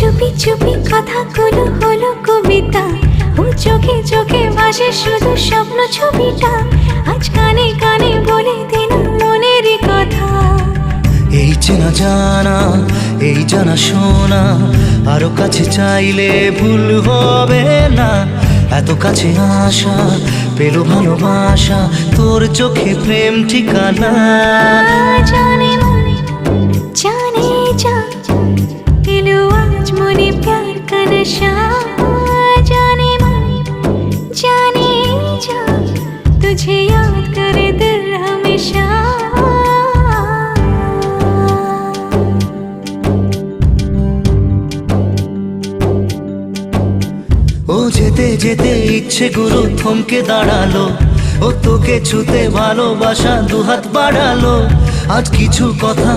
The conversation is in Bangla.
চুপি চুপি কথাগুলো হলো কবিতা, ও চোখে চোখে ভাসে শুধু স্বপ্ন ছবিটা, আজ কানে কানে বলে দিলাম মনের কথা। এই চেনা জানা, এই জানা শোনা, আরো কাছে চাইলে ভুল হবে না। এত কাছে আসা পেল ভালোবাসা, তোর চোখে প্রেম ঠিকানা। জানে মনে জানে जा दिलो आज मने प्यार का नशा, जाने मन जाने जा तुझे याद करे दिल हमेशा। ও যেতে যেতে ইচ্ছে গুরু থমকে দাঁড়ালো, ও তোকে ছুতে ভালোবাসা দুহাত বাড়ালো। আজ কিছু কথা